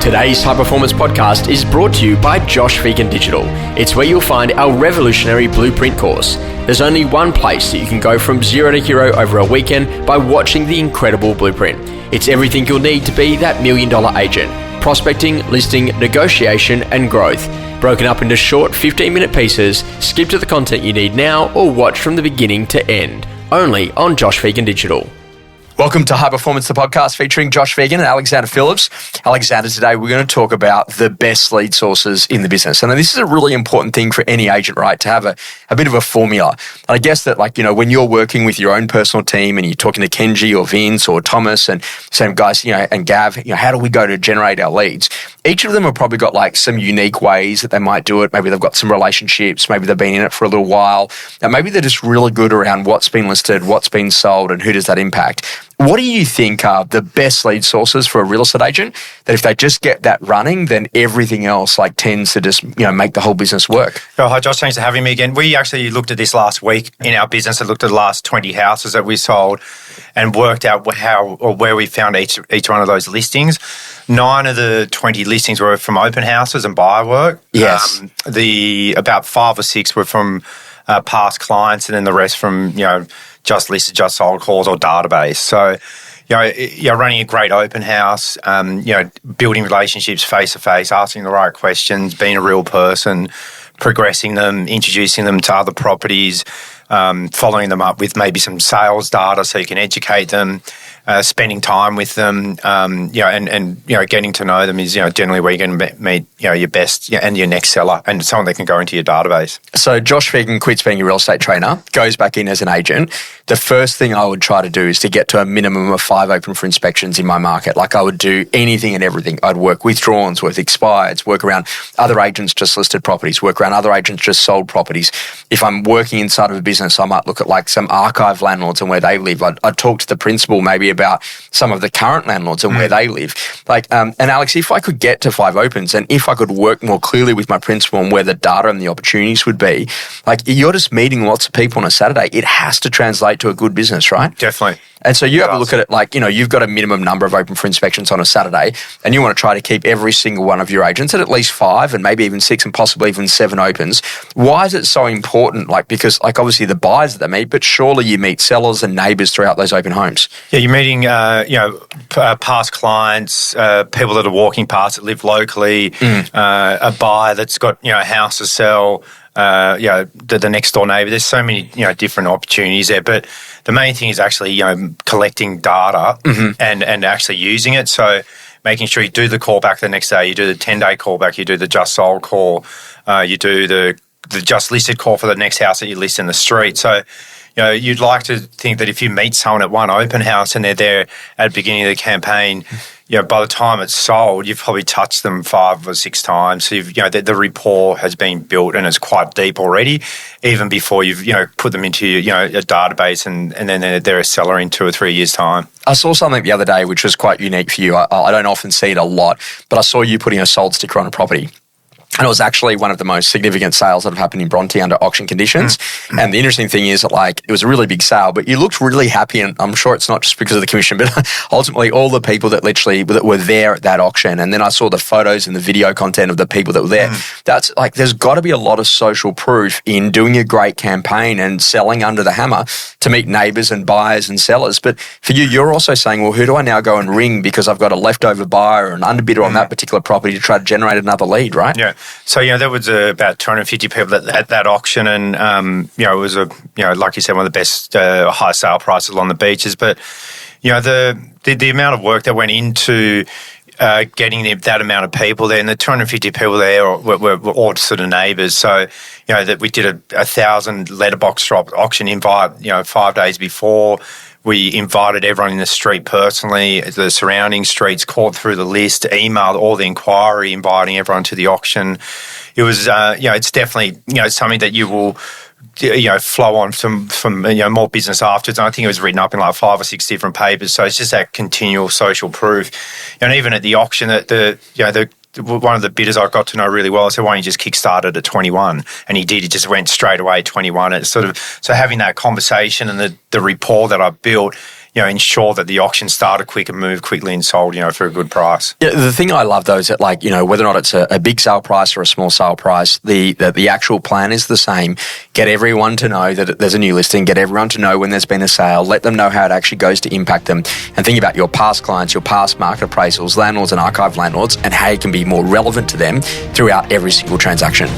Today's High Performance Podcast is brought to you by Josh Phegan Digital. It's where you'll find our revolutionary blueprint course. There's only one place that you can go from zero to hero over a weekend by watching the incredible blueprint. It's everything you'll need to be that $1 million agent. Prospecting, listing, negotiation, and growth. Broken up into short 15-minute pieces, skip to the content you need now or watch from the beginning to end. Only on Josh Phegan Digital. Welcome to High Performance, the podcast featuring Josh Phegan and Alexander Phillips. Alexander, today we're going to talk about the best lead sources in the business. And this is a really important thing for any agent, right? To have a bit of a formula. And I guess that when you're working with your own personal team and you're talking to Kenji or Vince or Thomas and same guys, and Gav, how do we go to generate our leads? Each of them have probably got some unique ways that they might do it. Maybe they've got some relationships. Maybe they've been in it for a little while. And maybe they're just really good around what's been listed, what's been sold, and who does that impact. What do you think are the best lead sources for a real estate agent that if they just get that running, then everything else tends to just make the whole business work? Oh, hi, Josh. Thanks for having me again. We actually looked at this last week in our business and looked at the last 20 houses that we sold and worked out where we found each one of those listings. 9 of the 20 listings were from open houses and buyer work. Yes. About 5 or 6 were from past clients, and then the rest from just listed, just sold calls or database. So, you're running a great open house, building relationships face to face, asking the right questions, being a real person, progressing them, introducing them to other properties, following them up with maybe some sales data so you can educate them, spending time with them, and getting to know them is generally where you're going to meet your best and your next seller and someone that can go into your database. So Josh Phegan quits being a real estate trainer, goes back in as an agent. The first thing I would try to do is to get to a minimum of 5 open for inspections in my market. I would do anything and everything. I'd work withdrawals, work expireds, work around other agents just listed properties, work around other agents just sold properties. If I'm working inside of a business, I might look at some archive landlords and where they live. I'd talk to the principal maybe about some of the current landlords and where they live. And Alex, if I could get to 5 opens and if I could work more clearly with my principal on where the data and the opportunities would be, you're just meeting lots of people on a Saturday. It has to translate to a good business, right? Definitely. And so you have a look at it you've got a minimum number of open for inspections on a Saturday and you want to try to keep every single one of your agents at least 5 and maybe even 6 and possibly even 7 opens. Why is it so important? Because obviously the buyers that they meet, but surely you meet sellers and neighbours throughout those open homes. Yeah, you're meeting past clients, people that are walking past that live locally, a buyer that's got a house to sell, the next door neighbour. There's so many different opportunities there, but the main thing is actually collecting data and actually using it. So making sure you do the callback the next day, you do the 10-day callback, you do the just sold call, you do the just listed call for the next house that you list in the street. So you'd like to think that if you meet someone at one open house and they're there at the beginning of the campaign, by the time it's sold, you've probably touched them 5 or 6 times. So the rapport has been built and it's quite deep already, even before you've put them into a database and then they're a seller in 2 or 3 years' time. I saw something the other day which was quite unique for you. I don't often see it a lot, but I saw you putting a sold sticker on a property. And it was actually one of the most significant sales that have happened in Bronte under auction conditions. And the interesting thing is that it was a really big sale, but you looked really happy. And I'm sure it's not just because of the commission, but ultimately all the people that were there at that auction. And then I saw the photos and the video content of the people that were there. That's there's got to be a lot of social proof in doing a great campaign and selling under the hammer to meet neighbours and buyers and sellers. But for you, you're also saying, well, who do I now go and ring because I've got a leftover buyer or an underbidder on that particular property to try to generate another lead, right? Yeah. So, there was about 250 people at that auction and, it was like you said, one of the best high sale prices on the beaches. But, the amount of work that went into getting that amount of people there, and the 250 people there were all sort of neighbours. So, that we did a 1,000 letterbox drop auction invite, 5 days before. We invited everyone in the street personally, the surrounding streets, called through the list, emailed all the inquiry, inviting everyone to the auction. It was, it's definitely, something that you will, flow on from more business afterwards. And I think it was written up in 5 or 6 different papers. So it's just that continual social proof. And even at the auction, one of the bidders I got to know really well, I said, why don't you just kickstart it at 21? And he did. He just went straight away 21. It's so having that conversation and the rapport that I built, ensure that the auction started quick and moved quickly and sold, for a good price. Yeah, the thing I love though is that, like, whether or not it's a big sale price or a small sale price, the actual plan is the same. Get everyone to know that there's a new listing, get everyone to know when there's been a sale, let them know how it actually goes to impact them, and think about your past clients, your past market appraisals, landlords and archive landlords, and how you can be more relevant to them throughout every single transaction.